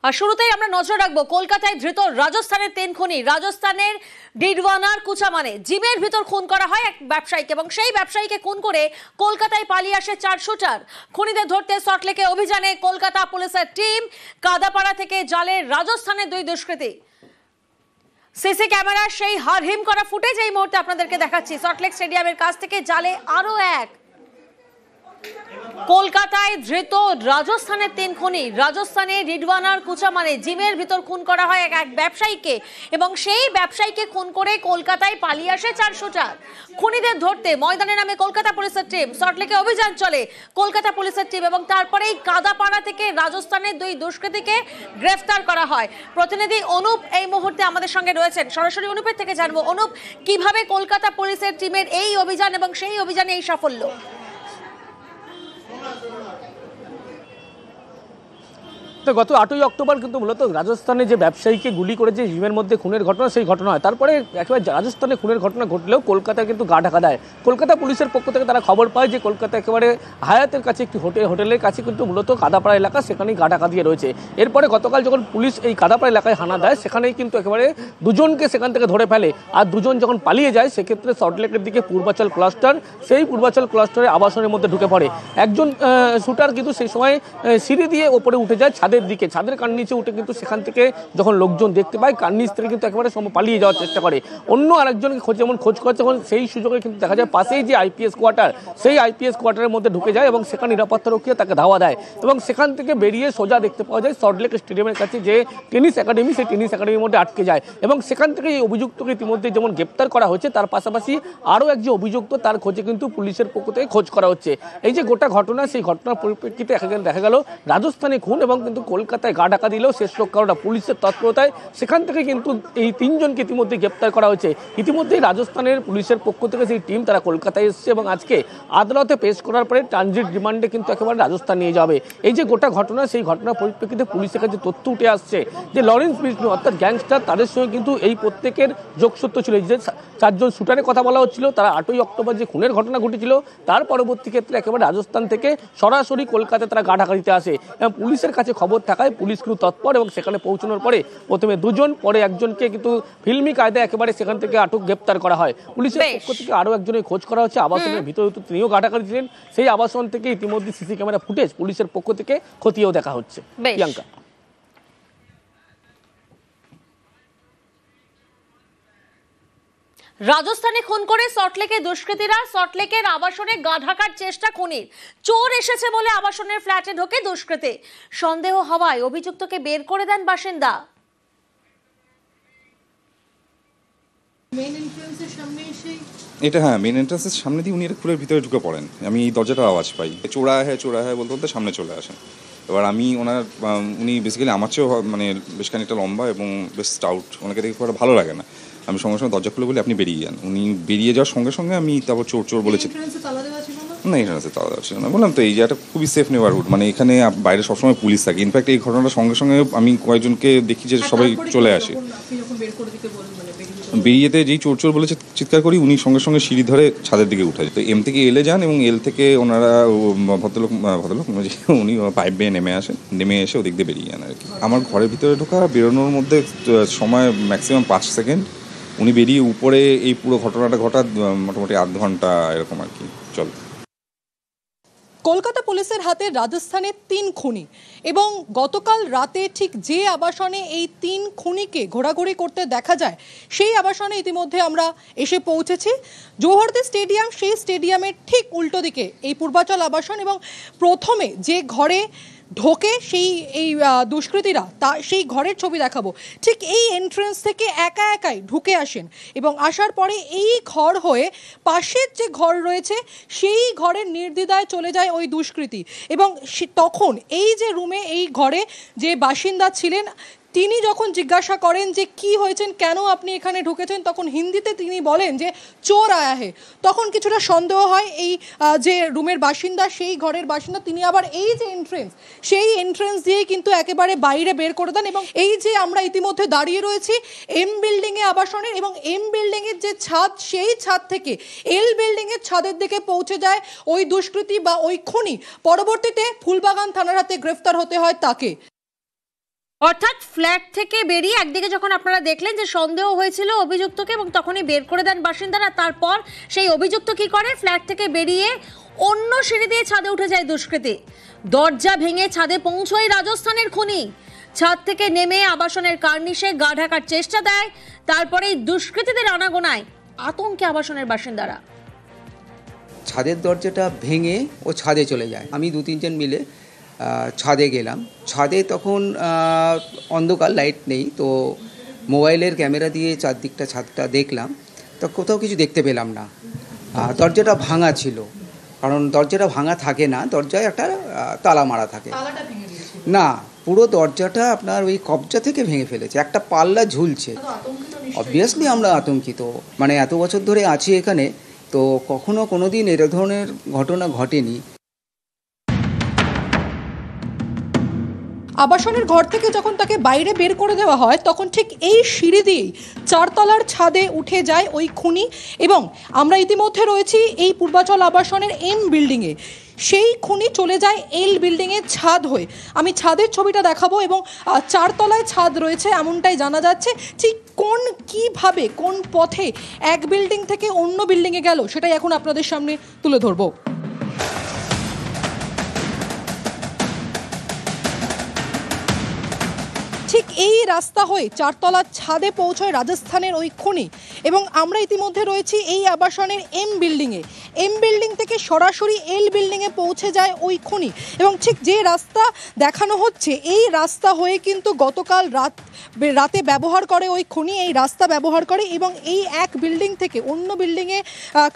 আর শুরুতেই আমরা নজর রাখবো কলকাতায় ধৃত রাজস্থানের 3 খুনি। রাজস্থানের ডিডওয়ানার কুচামানে জিমের ভিতর খুন করা হয় এক ব্যবসায়ীকে এবং সেই ব্যবসায়ীকে খুন করে কলকাতায় পালিয়ে আসে 4 শুটার। খুনিদের ধরতে সল্টলেকে অভিযানে কলকাতা পুলিশের টিম। কাদাপাড়া থেকে জালে রাজস্থানের 2 দুষ্কৃতী। সিসি ক্যামেরার সেই হারহিম করা ফুটেজ এই মুহূর্তে আপনাদেরকে দেখাচ্ছি। সল্টলেক স্টেডিয়ামের কাছ থেকে জালে আরো এক। কলকাতায় ধৃত রাজস্থানের 3 খুনি। রাজস্থানের ডিডওয়ানার কুচামানে জিমের ভিতর খুন করা হয় এক ব্যবসায়ীকে এবং সেই ব্যবসায়ীকে খুন করে কলকাতায় পালিয়ে আসে 4 শুটার। খুনিদের ধরতে ময়দানে নামে কলকাতা পুলিশের টিম। সল্টলেকে অভিযান চলে কলকাতা পুলিশের টিম এবং তারপরেই কাদাপাড়া থেকে রাজস্থানের 2 দুষ্কৃতীকে গ্রেফতার করা হয়। প্রতিনিধি অনুপ এই মুহূর্তে আমাদের সঙ্গে রয়েছেন। সরাসরি অনুপের থেকে জানবো, অনুপ, কিভাবে কলকাতা পুলিশের টিমের এই অভিযান এবং সেই অভিযানে এই সাফল্য? তো গত 8ই অক্টোবর কিন্তু মূলত রাজস্থানে যে ব্যবসায়ীকে গুলি করে যে জিমের মধ্যে খুনের ঘটনা, সেই ঘটনা হয়। তারপরে একেবারে রাজস্থানে খুনের ঘটনা ঘটলেও কলকাতায় কিন্তু গা ঢাকা দেয়। কলকাতা পুলিশের পক্ষ থেকে তারা খবর পায় যে কলকাতা একেবারে হায়াতের কাছে একটি হোটেলের কাছে কিন্তু মূলত কাদাপাড়া এলাকা, সেখানেই গা ঢাকা দিয়ে রয়েছে। এরপরে গতকাল যখন পুলিশ এই কাদাপাড়া এলাকায় হানা দেয়, সেখানেই কিন্তু একেবারে দুজনকে সেখান থেকে ধরে ফেলে। আর দুজন যখন পালিয়ে যায়, সেক্ষেত্রে সল্টলেকের দিকে পূর্বাচল ক্লাস্টার, সেই পূর্বাচল ক্লাস্টারের আবাসনের মধ্যে ঢুকে পড়ে। একজন শুটার কিন্তু সেই সময় সিঁড়ি দিয়ে ওপরে উঠে যায় ছাদের দিকে। ছাদের কার্নিচে উঠে কিন্তু সেখান থেকে যখন লোকজন দেখতে পায়, কার্নিচ থেকে কিন্তু একেবারে পালিয়ে যাওয়ার চেষ্টা করে। অন্য আরেকজনকে খোঁজ করছে, যখন সেই সুযোগে কিন্তু দেখা যায় পাশেই যে আইপিএস কোয়ার্টার, সেই আইপিএস কোয়ার্টারের মধ্যে ঢুকে যায় এবং সেখানে নিরাপত্তারক্ষীরা তাকে ধাওয়া দেয় এবং সেখান থেকে বেরিয়ে সোজা দেখতে পাওয়া যায় সল্টলেক স্টেডিয়ামের কাছে যে টেনিস একাডেমি, সেই টেনিস একাডেমির মধ্যে আটকে যায় এবং সেখান থেকে এই অভিযুক্তকে ইতিমধ্যে যেমন গ্রেপ্তার করা হয়েছে, তার পাশাপাশি আরও এক যে অভিযুক্ত, তার খোঁজে কিন্তু পুলিশের পক্ষ থেকে খোঁজ করা হচ্ছে। এই যে গোটা ঘটনা, সেই ঘটনার পরিপ্রেক্ষিতে দেখা গেল রাজস্থানে খুন এবং কিন্তু কলকাতায় গা ঢাকা দিলেও শেষ রক্ষা পুলিশের তৎপরতায় সেখান থেকে কিন্তু এই 3 জনকে ইতিমধ্যে গ্রেপ্তার করা হয়েছে। ইতিমধ্যেই রাজস্থানের পুলিশের পক্ষ থেকে সেই টিম তারা কলকাতায় এসেছে এবং আজকে আদালতে পেশ করার পরে ট্রানজিট রিমান্ডে কিন্তু একেবারে রাজস্থান নিয়ে যাবে। এই যে গোটা ঘটনা, সেই ঘটনার পরিপ্রেক্ষিতে পুলিশের কাছে তথ্য উঠে আসছে যে লরেন্স বিষ্ণু অর্থাৎ গ্যাংস্টার, তাদের সঙ্গে কিন্তু এই প্রত্যেকের যোগসূত্র ছিল। যে 4 জন শুটারের কথা বলা হচ্ছিল, তারা 8ই অক্টোবর যে খুনের ঘটনা ঘটেছিল, তার পরবর্তী ক্ষেত্রে একেবারে রাজস্থান থেকে সরাসরি কলকাতায় তারা গা ঢাকা দিতে আসে এবং পুলিশের কাছে খবর থাকায় পুলিশ কিন্তু তৎপর এবং সেখানে পৌঁছানোর পরে প্রথমে 2 জন, পরে একজনকে কিন্তু ফিল্মি কায়দায় একেবারে সেখান থেকে আটক গ্রেপ্তার করা হয়। পুলিশের পক্ষ থেকে আরও একজনের খোঁজ করা হচ্ছে আবাসনের ভিতরে, তিনিও গা ঢাকা দিয়েছিলেন। সেই আবাসন থেকে ইতিমধ্যে সিসি ক্যামেরা ফুটেজ পুলিশের পক্ষ থেকে খতিয়েও দেখা হচ্ছে। প্রিয়াঙ্কা, রাজস্থানে খুন করে সল্টলেকের দুষ্কৃতীরা সল্টলেকের আবাসনে গা ঢাকার চেষ্টা। খুনির চোর এসেছে বলে আবাসনের ফ্ল্যাটে ঢোকে দুষ্কৃতী। সন্দেহ হওয়ায় অভিযুক্তকে বের করে দেন বাসিন্দা। এটা হ্যাঁ, মেন এন্ট্রান্সের সামনে দিয়ে উনি খুলের ভিতরে ঢুকে পড়েন। আমি এই দরজাটার আওয়াজ পাই, চোরা হ্যাঁ বলতে বলতে সামনে চলে আসেন। এবার আমি উনি বেসিক্যালি আমার চেয়েও মানে বেশ খানিকটা লম্বা এবং বেশ স্টাউট, ওনাকে দেখে খুব ভালো লাগে না। আমি সঙ্গে সঙ্গে দরজা খুলে বলি আপনি বেরিয়ে যান। উনি বেরিয়ে যাওয়ার সঙ্গে সঙ্গে আমি তারপর চোর বলেছি। না, এখানে তালা দেওয়া ছিল না। বললাম তো এই জায়গাটা খুবই সেফ নেবারহুড, মানে এখানে বাইরে সবসময় পুলিশ থাকে। ইনফ্যাক্ট এই ঘটনাটার সঙ্গে সঙ্গে আমি কয়েকজনকে দেখি যে সবাই চলে আসে। বেরিয়েতে যেই চোর বলেছে চিৎকার করি, উনি সঙ্গে সঙ্গে সিঁড়ি ধরে ছাদের দিকে উঠে যায়। তো এম থেকে এলে যান এবং এল থেকে ওনারা ভদ্রলোক উনি পাইপ বেয়ে নেমে এসে ওদিক দিয়ে বেরিয়ে যান আর কি। আমার ঘরের ভিতরে ঢোকা বেরোনোর মধ্যে সময় ম্যাক্সিমাম 5 সেকেন্ড। উনি বেরিয়ে উপরে এই পুরো ঘটনাটা ঘটা মোটামুটি আধ ঘন্টা এরকম আর কি চল। কলকাতা পুলিশের হাতে রাজস্থানের 3 খুনি এবং গতকাল রাতে ঠিক যে আবাসনে এই 3 খুনিকে ঘোরাঘুরি করতে দেখা যায়, সেই আবাসনে ইতিমধ্যে আমরা এসে পৌঁছেছি। জওহরদি স্টেডিয়াম, সেই স্টেডিয়ামের ঠিক উল্টো দিকে এই পূর্বাচল আবাসন এবং প্রথমে যে ঘরে ঢোকে এই দুষ্কৃতীরা, সেই ঘরের ছবি দেখাবো। ঠিক এই এন্ট্রেন্স থেকে একাই ঢুকে আসেন এবং আসার পরে এই ঘর হয়ে পাশের যে ঘর রয়েছে, সেই ঘরের নির্দ্বিধায় চলে যায় ওই দুষ্কৃতী এবং তখন এই যে রুমে, এই ঘরে যে বাসিন্দা ছিলেন, তিনি যখন জিজ্ঞাসা করেন যে কি হয়েছেন, কেন আপনি এখানে ঢুকেছেন, তখন হিন্দিতে তিনি বলেন যে চোর আয়া হে। তখন কিছুটা সন্দেহ হয় এই যে রুমের বাসিন্দা, সেই ঘরের বাসিন্দা, তিনি আবার এই যে এন্ট্রেন্স, সেই এন্ট্রেন্স দিয়ে কিন্তু একেবারে বাইরে বের করে দেন। এবং এই যে আমরা ইতিমধ্যে দাঁড়িয়ে রয়েছি এম বিল্ডিংয়ে আবাসনের, এবং এম বিল্ডিংয়ের যে ছাদ, সেই ছাদ থেকে এল বিল্ডিংয়ের ছাদের দিকে পৌঁছে যায় ওই দুষ্কৃতী বা ওই খুনি। পরবর্তীতে ফুলবাগান থানার হাতে গ্রেফতার হতে হয় তাকে। অর্থাৎ ফ্ল্যাট থেকে বেরিয়ে একদিকে যখন আপনারা দেখলেন যে সন্দেহ হয়েছিল অভিযুক্তকে এবং তখনই বের করে দেন বাসিন্দারা, তারপর সেই অভিযুক্ত কি করে, ফ্ল্যাট থেকে বেরিয়ে অন্য সিঁড়ি দিয়ে ছাদে উঠে যায় দুষ্কৃতী। দরজা ভেঙে ছাদে পৌঁছয় রাজস্থানের খুনি। ছাদ থেকে নেমে আবাসনের কার্নিশে গা ঢাকার চেষ্টা দেয়। তারপরে দুষ্কৃতীদের আনাগোনায় আতঙ্কে আবাসনের বাসিন্দারা। ছাদের দরজাটা ভেঙে ও ছাদে চলে যায়। আমি 2-3 জন মিলে ছাদে গেলাম। ছাদে তখন অন্ধকার, লাইট নেই, তো মোবাইলের ক্যামেরা দিয়ে চারদিকটা ছাদটা দেখলাম, তো কোথাও কিছু দেখতে পেলাম না। দরজাটা ভাঙা ছিল, কারণ দরজাটা ভাঙা থাকে না, দরজায় একটা তালা মারা থাকে। না, পুরো দরজাটা আপনার ওই কবজা থেকে ভেঙে ফেলেছে, একটা পাল্লা ঝুলছে। অবভিয়াসলি আমরা আতঙ্কিত, মানে এত বছর ধরে আছি এখানে, তো কখনো কোনোদিন এর ধরনের ঘটনা ঘটেনি। আবাসনের ঘর থেকে যখন তাকে বাইরে বের করে দেওয়া হয়, তখন ঠিক এই সিঁড়ি দিয়েই 4 তলার ছাদে উঠে যায় ওই খুনি। এবং আমরা ইতিমধ্যে রয়েছি এই পূর্বাচল আবাসনের এম বিল্ডিংয়ে। সেই খুনি চলে যায় এল বিল্ডিংয়ের ছাদ হয়ে। আমি ছাদের ছবিটা দেখাবো, এবং 4 তলায় ছাদ রয়েছে এমনটাই জানা যাচ্ছে। ঠিক কিভাবে কোন পথে এক বিল্ডিং থেকে অন্য বিল্ডিংয়ে গেল, সেটাই এখন আপনাদের সামনে তুলে ধরবো। ঠিক এই রাস্তা হয়ে 4 তলার ছাদে পৌঁছয় রাজস্থানের ওই খুনি। এবং আমরা ইতিমধ্যে রয়েছি এই আবাসনের এম বিল্ডিংয়ে। এম বিল্ডিং থেকে সরাসরি এল বিল্ডিংয়ে পৌঁছে যায় ওই খুনি। এবং ঠিক যে রাস্তা দেখানো হচ্ছে, এই রাস্তা হয়ে কিন্তু গতকাল রাতে ব্যবহার করে ওই খুনি, এই রাস্তা ব্যবহার করে এবং এই এক বিল্ডিং থেকে অন্য বিল্ডিংয়ে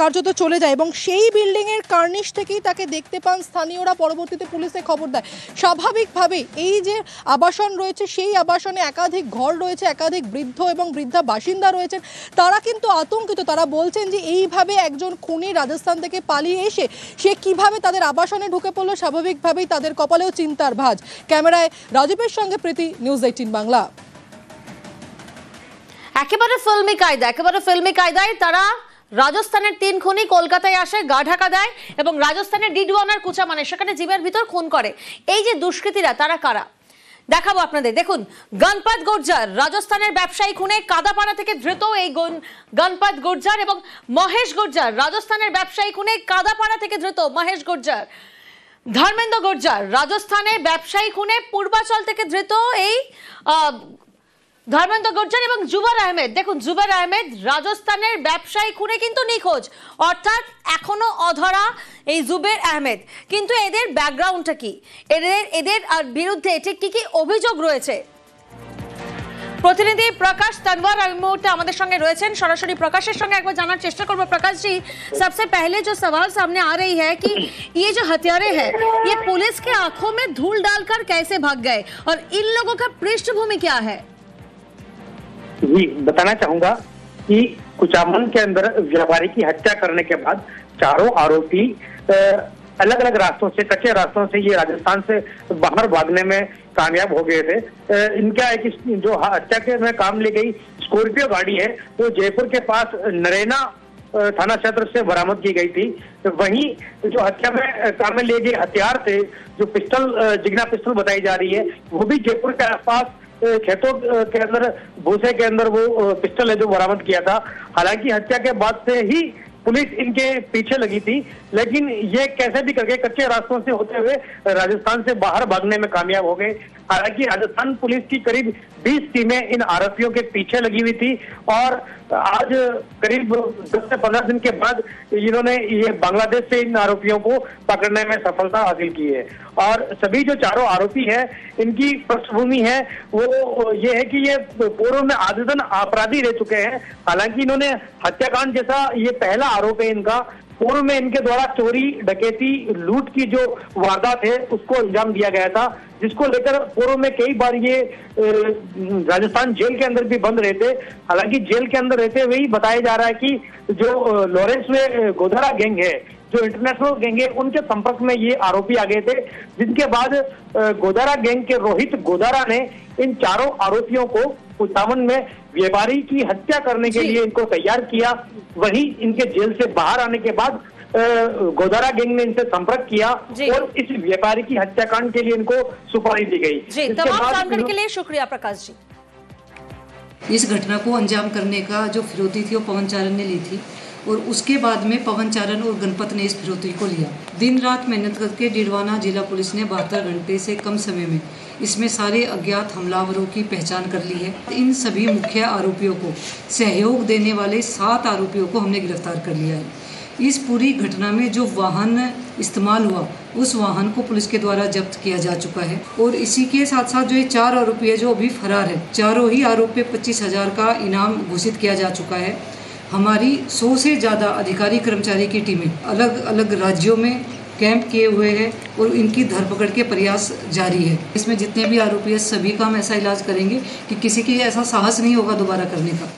কার্যত চলে যায়। এবং সেই বিল্ডিংয়ের কার্নিশ থেকেই তাকে দেখতে পান স্থানীয়রা, পরবর্তীতে পুলিশে খবর দেয়। স্বাভাবিকভাবে এই যে আবাসন রয়েছে, সেই আবাসনে একাধিক ঘর রয়েছে, একাধিক বৃদ্ধ এবং বৃদ্ধা বাসিন্দা রয়েছেন, তারা কিন্তু আতঙ্কিত। তারা বলছেন যে এইভাবে একজন খুনি রাজস্থান থেকে পালিয়ে এসে সে কিভাবে তাদের আবাসনে ঢুকে পড়লো। স্বাভাবিকভাবেই তাদের কপালেও চিন্তার ভাঁজ। ক্যামেরায় রাজীবের সঙ্গে প্রীতি, নিউজ 18 বাংলা। একেবারে ফিল্মি কায়দায় তারা রাজস্থানের 3 খুনি কলকাতায় আসে, গা ঢাকা দেয় এবং রাজস্থানের ডিডওয়ানার কুচা মানে সেখানে জিমের ভিতর খুন করে। এই যে দুষ্কৃতীরা, তারা কারা দেখাবো আপনাদের। দেখুন, গণপত গুর্জর রাজস্থানের ব্যবসায়ী খুনে কাদাপাড়া থেকে ধৃত। এই গণপত গুর্জর এবং মহেশ গুর্জর রাজস্থানের ব্যবসায়ী খুনে কাদাপাড়া থেকে ধৃত মহেশ গুর্জর। ধর্মেন্দ্র গুর্জর রাজস্থানের ব্যবসায়ী খুনে পূর্বাচল থেকে ধৃত এই ধর্মেন্দ্র গুর্জর এবং জুবের আহমেদ। দেখুন, জুবের আহমেদ রাজস্থানের ব্যবসায়ী খুনে কিন্তু নিখোঁজ, অর্থাৎ এখনো অধরা এই জুবের আহমেদ। কিন্তু এদের ব্যাকগ্রাউন্ডটা কি, এদের বিরুদ্ধে ঠিক কি অভিযোগ রয়েছে? প্রতিনিধি প্রকাশ তনওয়ার এই মুহূর্তে আমাদের সঙ্গে রয়েছেন। সরাসরি প্রকাশের সঙ্গে একবার জানার চেষ্টা করবো। प्रकाश जी, सबसे पहले जो सवाल सामने आ रही है कि ये जो हत्यारे हैं, ये पुलिस के आंखों में धूल डालकर कैसे भाग गए और इन लोगों का पृष्ठभूमि क्या है? जी, बताना चाहूंगा कि कुचामन के अंदर व्यापारी की हत्या करने के बाद चारों आरोपी अलग अलग रास्तों से, कच्चे रास्तों से ये राजस्थान से बाहर भागने में कामयाब हो गए थे। इनका एक जो हत्या के में काम ले गई स्कॉर्पियो गाड़ी है, वो जयपुर के पास नरेना थाना क्षेत्र से बरामद की गई थी। वहीं जो हत्या में काम में ले गए हथियार थे, जो पिस्टल, जिग्ना पिस्टल बताई जा रही है, वो भी जयपुर के आसपास खेतों के अंदर, भूसे के अंदर वो पिस्टल है जो बरामद किया था। हालांकि हत्या के बाद से ही पुलिस इनके पीछे लगी थी, लेकिन ये कैसे भी करके कच्चे रास्तों से होते हुए राजस्थान से बाहर भागने में कामयाब हो गए। हालांकि राजस्थान पुलिस की करीब 20 टीमें इन आरोपियों के पीछे लगी हुई थी और आज करीब 10 से 15 दिन के बाद इन्होंने ये बांग्लादेश से इन आरोपियों को पकड़ने में सफलता हासिल की है। और सभी जो चारों आरोपी हैं, इनकी पृष्ठभूमि है वो ये है कि ये पूर्व में आदतन अपराधी रह चुके हैं। हालांकि इन्होंने हत्याकांड जैसा ये पहला आरोप है इनका। पूर्व में इनके द्वारा चोरी, डकैती, लूट की जो वारदात है उसको अंजाम दिया गया था, जिसको लेकर पूर्व में कई बार ये राजस्थान जेल के अंदर भी बंद रहते। हालांकि जेल के अंदर रहते हुए ही बताया जा रहा है कि जो लॉरेंस में गोधरा गैंग है, जो इंटरनेशनल गैंग है, उनके संपर्क में ये आरोपी आ गए थे, जिनके बाद गोदारा गैंग के रोहित गोदारा ने इन चारों आरोपियों को कुचामन में व्यापारी की हत्या करने के लिए इनको तैयार किया। वहीं इनके जेल से बाहर आने के बाद गोदारा गैंग ने इनसे संपर्क किया जी। और इस व्यापारी की हत्याकांड के लिए इनको सुपारी दी गई। जी, इसके तमाम बाद जानकारी के लिए शुक्रिया प्रकाश जी। इस घटना को अंजाम करने का जो फिरौती थी वो पवन चारण ने ली थी और उसके बाद में पवन चारण और गणपत ने इस फिरौती को लिया। दिन रात मेहनत करके डिडवाना जिला पुलिस ने 72 घंटे से कम समय में इसमें सारे अज्ञात हमलावरों की पहचान कर ली है। इन सभी मुख्य आरोपियों को सहयोग देने वाले 7 आरोपियों को हमने गिरफ्तार कर लिया है। इस पूरी घटना में जो वाहन इस्तेमाल हुआ उस वाहन को पुलिस के द्वारा जब्त किया जा चुका है और इसी के साथ साथ जो ये 4 आरोपी है जो अभी फरार है, चारों ही आरोपी 25,000 का इनाम घोषित किया जा चुका है। हमारी 100 से ज़्यादा अधिकारी कर्मचारी की टीमें अलग अलग राज्यों में कैंप किए हुए हैं और इनकी धरपकड़ के प्रयास जारी है। इसमें जितने भी आरोपी हैं सभी का हम ऐसा इलाज करेंगे कि किसी की ऐसा साहस नहीं होगा दोबारा करने का।